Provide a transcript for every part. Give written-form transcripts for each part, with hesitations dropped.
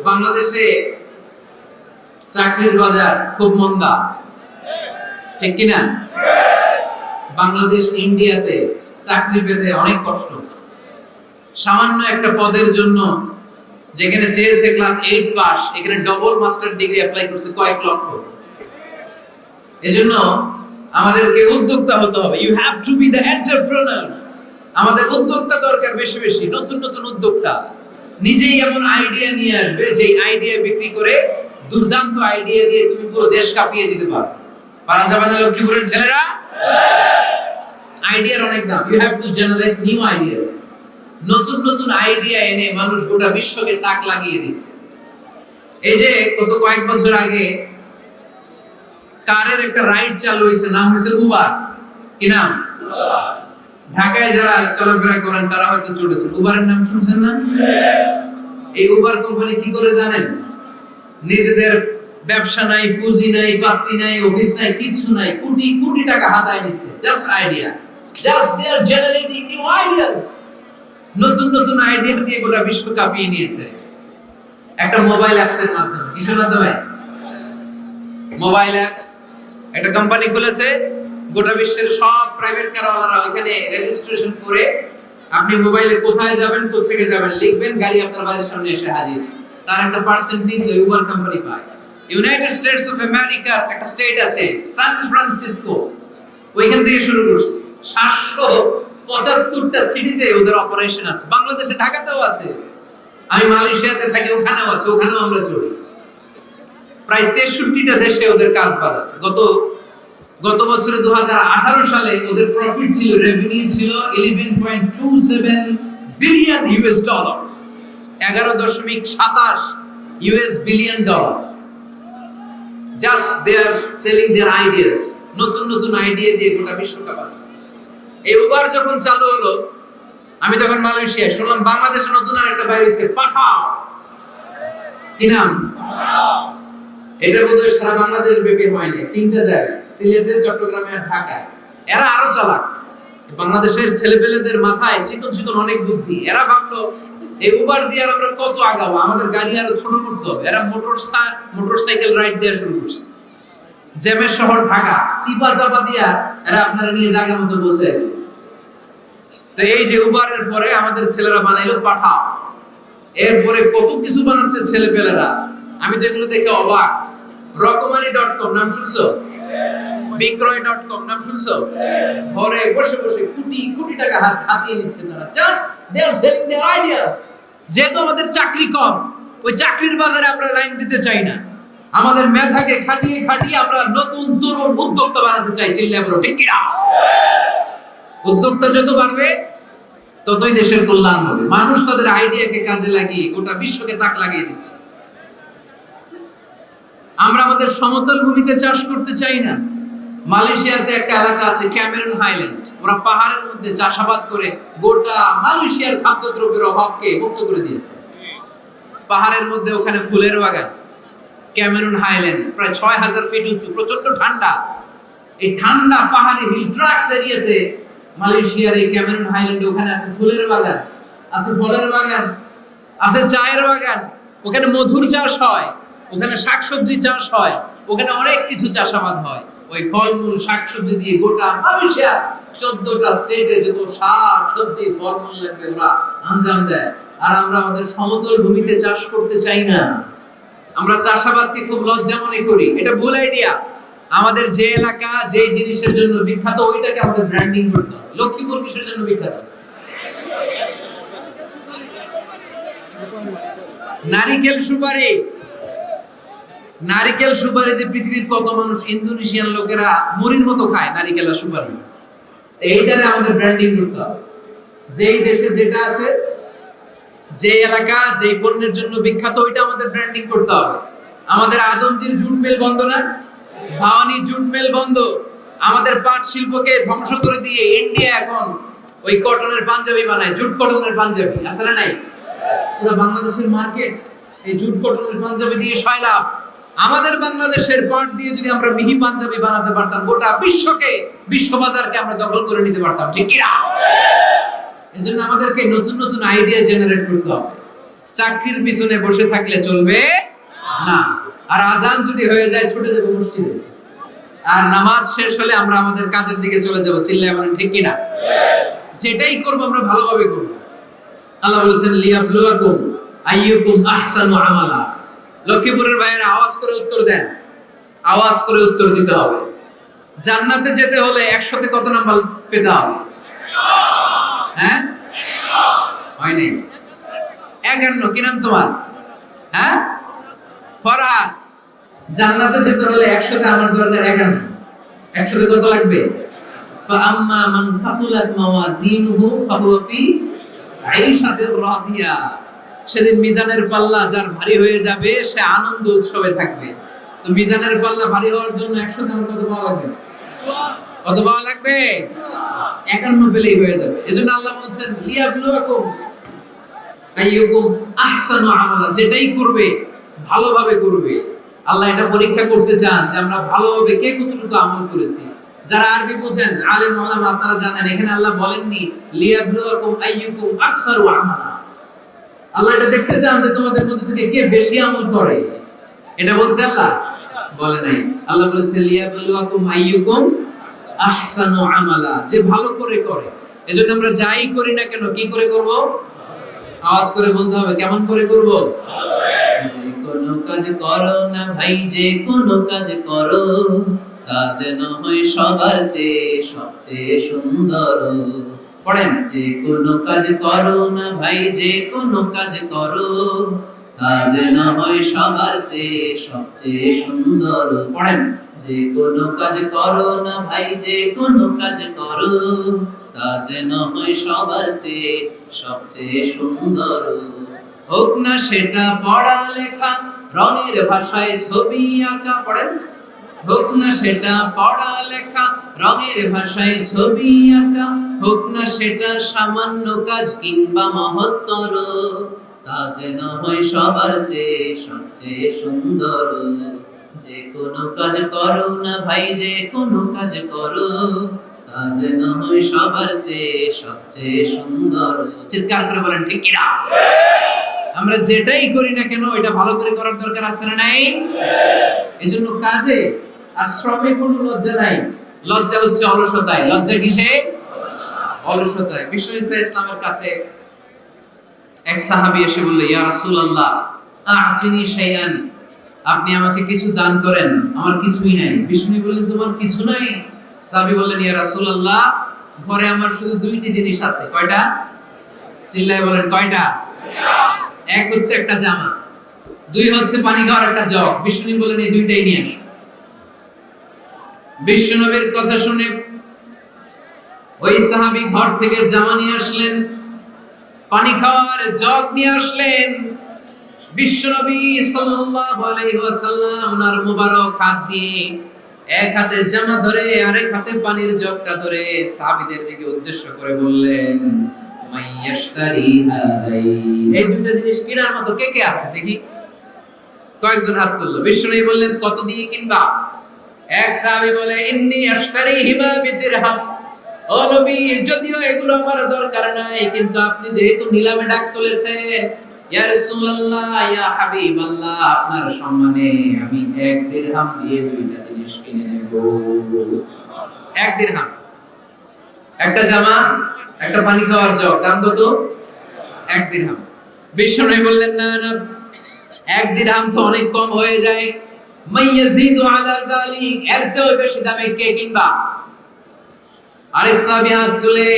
বাংলাদেশে চাকরির বাজার খুব মন্দা, ঠিক কিনা? বাংলাদেশ ইন্ডিয়াতে চাকরি পেতে অনেক কষ্ট। সামান্য একটা পদের জন্য যেখানে চেয়েছে ক্লাস 8 পাস, এখানে ডবল মাস্টার ডিগ্রি অ্যাপ্লাই করছে কয়েক লক্ষ। এজন্য আমাদেরকে উদ্যোক্তা হতে হবে। You have to be the entrepreneur. আমাদের উদ্যোক্তা দরকার, বেশি বেশি নতুন নতুন উদ্যোক্তা। নিজেই এমন আইডিয়া নিয়ে আসবে যে আইডিয়া বিক্রি করে, দুর্দান্ত আইডিয়া দিয়ে তুমি পুরো দেশ কাঁপিয়ে দিতে পারো। পারা যাবে না লক্ষ্মীপুরের ছেলেরা? আইডিয়ার অনেক দাম। You have to generate new ideas. নতুন নতুন আইডিয়া এনে মানুষ গোটা বিশ্বকে তাক লাগিয়ে দিচ্ছে। এই যে গত কয়েক বছর আগে কারের একটা রাইড চালু হয়েছে, নাম হয়েছে উবার। কি নাম? ঢাকায় যারা চলাফেরা করেন তারা হয়তো চড়েছেন। উবারের নাম শুনছেন না? এই উবার কোম্পানি কি করে জানেন? নিজেদের ব্যবসা নাই, পুঁজি নাই, পাত্তি নাই, অফিস নাই, কিছু নাই, কোটি কোটি টাকা হাতায় নিচ্ছে। Just idea, just they are generating new ideas. নতুন নতুন আইডিয়া দিয়ে গোটা বিশ্ব কাঁপিয়ে নিয়েছে একটা মোবাইল অ্যাপস এর মাধ্যমে। কিসের মাধ্যমে? Mobile apps. একটা কোম্পানি খুলেছে, গোটা বিশ্বের সব প্রাইভেট কারওয়ালারা ওখানে রেজিস্ট্রেশন করে আপনি মোবাইলে কোথায় যাবেন, কোত্থেকে যাবেন লিখবেন, গাড়ি আপনার বাড়ির সামনে এসে হাজির। তার একটা পার্সেন্টেজ ওই উবার কোম্পানি পায়। ইউনাইটেড স্টেটস অফ আমেরিকার একটা স্টেট আছে সান ফ্রান্সিসকো, ওইখান থেকে শুরু করছে। 775টা সিটিতে ওদের অপারেশন আছে। বাংলাদেশে ঢাকাতেও আছে। আমি মালয়েশিয়াতে থাকি, ওখানেও আছে, ওখানেও আমরা চলি। প্রায় 63টা দেশে ওদের কাজ বাজ আছে। গত বছরে 2018 সালে ওদের প্রফিট ছিল, রেভিনিউ ছিল 11.27 billion US dollar, 11.27 US billion dollar. Just they are selling their ideas. নতুন নতুন আইডিয়া দিয়ে গোটা বিশ্বকাপ আছে। এই উবার যখন চালু হলো, আমি তখন মালয়েশিয়ায় শুনলাম বাংলাদেশে নতুন আরেকটা বাইরে হইছে, পাঠাও। কি নাম? এটার বোধহয় সারা বাংলাদেশ ব্যাপী হয় না, 3টা জায়গায়, সিলেটে, চট্টগ্রামে আর ঢাকায়। এরা আরো চালাক। বাংলাদেশের ছেলেপেলেদের মাথায় চিকন চিকন অনেক বুদ্ধি। এরা ভাবলো এই উবার দিয়ে আর আমরা কত আগাবো, আমাদের গাড়ি আরো ছোট করতে হবে। এরা মোটরসাইকেল রাইড দেওয়া শুরু করছে। জ্যামের শহর ঢাকা, চিপা চাপা দিয়া এরা আপনারা নিয়ে জায়গা মতো পৌঁছে দেবে। তো এই যে উবারের পরে আমাদের ছেলেরা বানাইলো পাঠাও। এরপরে কত কিছু বানাচ্ছে ছেলেপেলেরা, আমি তো এগুলো দেখে অবাক। রকমারি.com নাম শুনছো? বিক্রয়.com নাম শুনছো? ঘরে বসে বসে কোটি কোটি টাকা হাতিয়ে নিচ্ছে তারা। Just they are selling their ideas. যেহেতু আমাদের চাকরি কম, ওই চাকরির বাজারে আমরা লাইন দিতে চাই না। আমাদের মেধাকে খাটিয়ে খাটিয়ে আমরা নতুন তরুণ উদ্যোক্তা বানাতে চাই। চিল্লায় বলো ঠিক কিনা? উদ্যোক্তা যত বাড়বে ততই দেশের কল্যাণ হবে। মানুষ তাদের আইডিয়াকে কাজে লাগিয়ে গোটা বিশ্বকে তাক লাগিয়ে দিচ্ছে। আমরা আমাদের সমতল ভূমিতে চাষ করতে চাই না। মালয়েশিয়াতে একটা এলাকা আছে ক্যামেরন হাইল্যান্ড, ওরা পাহাড়ের মধ্যে চাষাবাদ করে গোটা মালয়েশিয়ার খাদ্যদ্রব্যের অভাবকে মুক্ত করে দিয়েছে। পাহাড়ের মধ্যে ওখানে ফুলের বাগান, ক্যামেরন হাইল্যান্ড প্রায় 6000 ফিট উঁচু, প্রচন্ড ঠান্ডা। এই ঠান্ডা পাহাড়ি হিল ট্রাক্স এরিয়াতে মালয়েশিয়ার এই ক্যামেরন হাইল্যান্ডে ওখানে আছে ফুলের বাগান, আছে ফলের বাগান, আছে চায়ের বাগান। ওখানে মধুর চাষ হয়, ওখানে শাকসবজি চাষ হয়, ওখানে অনেক কিছু চাষাবাদ হয়। ওই ফলমূল শাকসবজি দিয়ে গোটা মালয়েশিয়ার 14টা স্টেটে যত শাকসবজি ফলমূল লাগবে ওরা আঞ্জাম দেয়। আর আমরা আমাদের সমতল ভূমিতে চাষ করতে চাই না। আমরা চাষাবাদকে খুব লজ্জা মনে করি। এটা ভুল আইডিয়া। আমাদের যে এলাকা যে জিনিসের জন্য বিখ্যাত ওইটাকে আমাদের ব্র্যান্ডিং করতে হবে। লক্ষ্মীপুর কিসের জন্য বিখ্যাত? নারিকেল সুপারি। নারিকেল সুপারি যে পৃথিবীর কত মানুষ, ইন্দোনেশিয়ান লোকেরা মুড়ির মতো খায় নারিকেল আর সুপারি। এইটারে আমাদের ব্র্যান্ডিং করতে হবে। যেই দেশে যেটা আছে, যে এলাকা যে পণ্যের জন্য বিখ্যাত, ওইটা আমাদের ব্র্যান্ডিং করতে হবে। আমাদের আদমজির জুট মিল বন্ধ না? ভাওয়ানি জুট মিল বন্ধ। আমাদের পাট শিল্পকে ধ্বংস করে দিয়ে ইন্ডিয়া এখন ওই কটনের পাঞ্জাবি বানায়, জুট কটনের পাঞ্জাবি। আছে না নাই? পুরো বাংলাদেশের মার্কেট এই জুট কটনের পাঞ্জাবি দিয়ে সয়লাভ। আমাদের বাংলাদেশের পাট দিয়ে যদি আমরা মিহি পাঞ্জাবি বানাতে পারতাম, গোটা বিশ্ববাজারকে আমরা দখল করে নিতে পারতাম। ঠিক কি না? এজন্য আমাদেরকে নতুন নতুন আইডিয়া জেনারেট করতে হবে। চাকরির পিছনে বসে থাকলে চলবে না। আর আজান যদি হয়ে যায় ছুটে যাবো মসজিদে, আর নামাজ শেষ হলে আমরা আমাদের কাজের দিকে চলে যাবো। চিল্লায় বলেন ঠিক কিনা? যেটাই করবো আমরা ভালোভাবে করবো। আল্লাহ বলেছেন লিয়াবলুয়াকুম আইয়ুকুম আহসানু আমালা। লক্ষ্মীপুরের ভাইয়েরা আওয়াজ করে উত্তর দেন, আওয়াজ করে উত্তর দিতে হবে। জান্নাতে যেতে হলে 100তে কত নাম্বার পেতে হবে? হ্যাঁ, হয়নি 51। কি নাম তোমার? হ্যাঁ, ফরহাদ। জান্নাতে যেতে হলে 100তে আমার দরকার 51। 100তে কত লাগবে? ফাআম্মা মান সাকুলাত মাওয়াজিনুহু ফাহুয়া ফি আইশাতির রাদিয়া। সেদিন মিজানের পাল্লা যার ভারী হয়ে যাবে সে আনন্দ উৎসবে থাকবে। তো মিজানের পাল্লা ভারী হওয়ার জন্য 100তে আমার কত পাওয়া লাগবে? কত পাওয়া লাগবে? 51 পেলেই হয়ে যাবে। এজন্য আল্লাহ বলছেন লিয়াবলুয়াকুম আইয়ুকুম আহসানু আমালা। যেটাই করবে ভালোভাবে করবে। আল্লাহ এটা পরীক্ষা করতে চান যে আমরা ভালোভাবে কে কতটুকু আমল করেছি। যারা আরবি বুঝেন আলেম ওলামা আপনারা জানেন এখানে আল্লাহ বলেননি লিয়াবলুয়াকুম আইয়ুকুম আকসারু আমালা। আল্লাহ এটা দেখতে চান যে তোমাদের মধ্যে থেকে কে বেশি আমল করে। এটা বলছে আল্লাহ? বলে নাই। আল্লাহ বলেছে লিয়াবলুয়াকুম আইয়ুকুম আহসানু আমালা, যে ভালো করে করে। এজন্য আমরা যাই করি না কেন কি করে করব? আওয়াজ করে বলতে হবে। কেমন করে করব? যে কোনো কাজ করো না ভাই, যে কোনো কাজ করো তা যেন হয় সবার চেয়ে সবচেয়ে সুন্দর। পড়েন, যে কোনো কাজ করো না ভাই, যে কোনো কাজ করো তা যেন হয় সবার চেয়ে সবচেয়ে সুন্দর। পড়েন, যে কোনো কাজ করো না ভাই, যে কোনো কাজ করো তা যেন হয় সবার চেয়ে সবচেয়ে সুন্দর। হোক না সেটা পড়া লেখা, রঙের ভাষায় ছবি আঁকা। পড়েন, হোক না সেটা পড়া লেখা, রঙের ভাষায় ছবি আঁকা। হোক না সেটা সামান্য কাজ কিংবা মহত্তর, তা যেন হয় সবার চেয়ে সবচেয়ে সুন্দর। যে কোনো কাজ করো না ভাই, যে কোনো কাজ করো তা যেন হয় সবার চেয়ে সবচেয়ে সুন্দর। চিৎকার করে বলেন ঠিক কিনা? আমরা যেটাই করি না কেন এটা ভালো করে করার দরকার আছে না নাই? এজন্য কাজে আর শ্রমে কোনো লজ্জা নাই। লজ্জা হচ্ছে অলসতায়। লজ্জা কিসে? অলসতায়। বিশ্ব ইসলামের কাছে এক সাহাবী এসে বলল, ইয়া রাসূলুল্লাহ আ'তিনি শাইআন, আপনি আমাকে কিছু দান করেন, আমার কিছুই নাই। বিষ্ণু বললেন, তোমার কিছু নাই? সাহাবী বললেন, ইয়া রাসূলুল্লাহ ঘরে আমার শুধু 2টি জিনিস আছে। কয়টা? চিল্লায় বলেন কয়টা? এক হচ্ছে একটা জামা, 2 হচ্ছে পানি খাওয়ার একটা জগ। বিষ্ণু বললেন, এই 2টাই নিয়ে আসো। বিশ্বনবীর কথা শুনে ওই সাহাবী ঘর থেকে জামা নিয়ে আসলেন, পানি খাওয়ার জগ নিয়ে আসলেন। বিশ্বনবী সাল্লাল্লাহু আলাইহি ওয়াসাল্লাম ওনার মুবারক হাত দিয়ে এক হাতে জামা ধরে আরেক হাতে পানির জগটা ধরে সাহাবীদের দিকে উদ্দেশ্য করে বললেন, মাইয়াশতারি হাদাই, এই 2টা জিনিস কেনার মতো কে কে আছে দেখি? কয়েকজন হাত তুললো। বিশ্বনবী বললেন, কত দিয়ে কিনবা? এক সাহাবী বলে, ইন্নী আশতারিহিমা বিদিরহাম। ও নবী, যদিও এগুলো আমার দরকার নাই, কিন্তু আপনি যেহেতু নিলামে ডাক তুলেছেন, ইয়া রাসূলুল্লাহ ইয়া হাবিবাল্লাহ, আপনার সম্মানে আমি 1 দিরহাম দিয়ে 2টা জিনিস কিনে নেব। 1 দিরহাম, একটা জামা, একটা পানি খাওয়ার জগ, দাম কত? 1 দিরহাম। বিশ্বনবী বললেন, না না, 1 দিরহাম তো অনেক কম হয়ে যায়। মাইয়াজিদু আলা যালিক, এর চেয়ে বেশি দামে কে কিনবা? আরেক সাহাবী হাত তুলে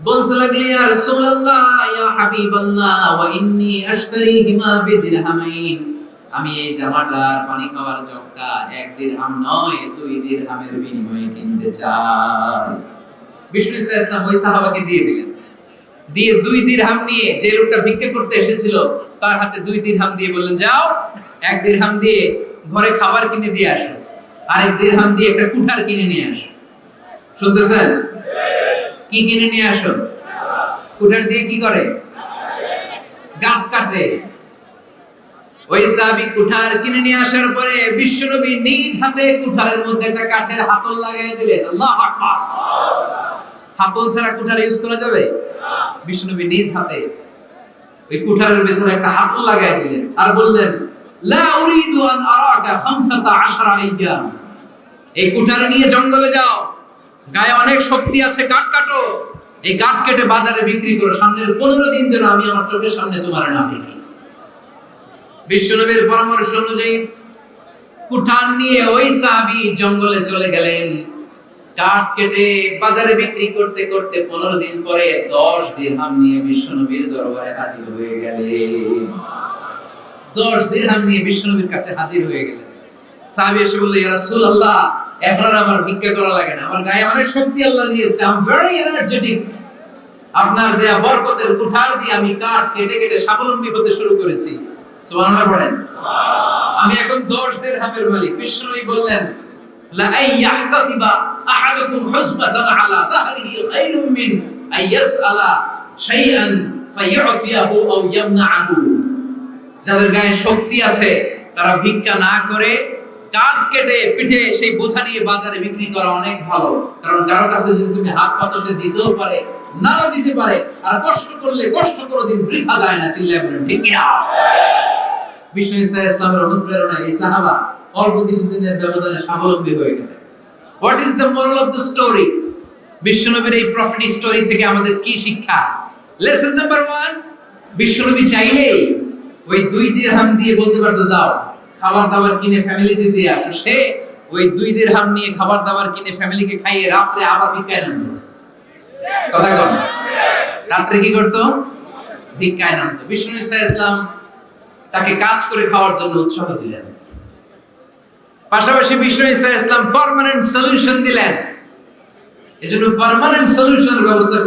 বলতে লাগলেন, ইয়া রাসূলুল্লাহ ইয়া হাবিবাল্লাহ ওয়া ইন্নী আশতারিহিমা বিদিরহামাইন, আমি এই জামাটার পানি খাওয়ার জগটা 1 দিরহাম নয় 2 দিরহামের বিনিময়ে কিনতে চাই। বিষ্ণু ইসলাম ওই সাহাবাকে দিয়ে দিলেন। দিয়ে 2 দিরহাম নিয়ে যে লোকটা ভিক্ষা করতে এসেছিল তার হাতে 2 দিরহাম দিয়ে বললেন, যাও 1 দিরহাম দিয়ে ঘরে খাবার কিনে দিয়ে আসো, আর 1 দিরহাম দিয়ে একটা কুঠার কিনে নিয়ে আসো। শুনতেছেন? কি কিনে নিয়ে আসো? কুঠার দিয়ে কি করে? গাছ কাটে। ওই সাহাবী কুঠার কিনে নিয়ে আসার পরে বিশ্বনবী নিজ হাতে কুঠারের মধ্যে একটা কাঠের হাতল লাগিয়ে দিলেন। আল্লাহু আকবার। হাতল ছাড়া কুঠার ইউজ করা যাবে? বিশ্বনবী নিজ হাতে ওই কুঠারের ভেতরে একটা হাতল লাগাই দিলেন আর বললেন, লা উরিদু আন আরাকা 15 আইয়াম। এই কুঠার নিয়ে জঙ্গলে যাও, গায়ে অনেক শক্তি আছে, কাঠ কাটো, এই কাঠ কেটে বাজারে বিক্রি করো, সামনের 15 দিন যেন আমি আমার চোখের সামনে তোমার না দেখি। বিশ্বনবীর পরামর্শ অনুযায়ী কুঠার নিয়ে ওই সাহাবী জঙ্গলে চলে গেলেন। কাঠ কেটে বাজারে বিক্রি করতে করতে 15 দিন পরে 10 দিরহাম নিয়ে বিশ্বনবীর দরবারে হাজির হয়ে গেলেন। 10 দিরহাম নিয়ে বিশ্বনবীর কাছে হাজির হয়ে গেলেন। সাহাবী এসে বলল, ইয়া রাসূলুল্লাহ, এখন আর আমার ভিক্ষা করা লাগে না, আমার গায়ে অনেক শক্তি আল্লাহ দিয়েছে, আই এম ভেরি এনার্জেটিক। আপনার দেয়া বরকতের কুঠার দিয়ে আমি কাঠ কেটে কেটে স্বাবলম্বী হতে শুরু করেছি। সুবহানাল্লাহ পড়েন। আমি এখন 10 দিরহামের মালিক। বিশ্বনবী বললেন, লা আইয়াহতাতিবা আহাদুকুম হুজবাতান আলা যাহরিহি খায়রুম মিন আইয়াসআলা শাইআন ফায়ু'তিয়াহু আও ইয়ামনা'হু। যাদের গায়ে শক্তি আছে তারা ভিক্ষা না করে কাঠ কেটে পিঠে সেই বোঝা নিয়ে বাজারে বিক্রি করা অনেক ভালো। কারণ কারো কাছে যদি তুমি হাত পাতো, সে দিতেও পারে, নাও দিতে পারে। আর কষ্ট করলে কষ্ট কোনোদিন বৃথা যায় না। চিল্লায় বলেন ঠিক কি না? বিষ্ণু ঈসা ইসলামের অনুপ্রেরণায় এই সাহাবা অল্প কিছুদিনের ব্যবধানে স্বাবলম্বী হয়ে গেলেন। What is the moral of the story? বিশ্বনবীর এই প্রফেটিক স্টোরি থেকে আমাদের কি শিক্ষা? লেসন নাম্বার 1, বিশ্বনবী চাইলেই ওই 2 দিরহাম দিয়ে বলতে পারতো, যাও খাবার দাবার কিনে ফ্যামিলিতে দিয়ে আসো। সে ওই 2 দিরহাম নিয়ে খাবার দাবার কিনে ফ্যামিলিকে খাইয়ে রাত্রে আবার ভিক্ষায় নামতো। কথা কন, রাত্রে কি করতো? ভিক্ষায় নামতো। বিষ্ণু ঈসা ইসলাম তাকে কাজ করে খাওয়ার জন্য উৎসাহ দিলেন। পাশাপাশি বিষ্ণু ঈসা ইসলাম পার্মানেন্ট সলিউশন দিলেন। এজন্য পার্মানেন্ট সলিউশনের ব্যবস্থা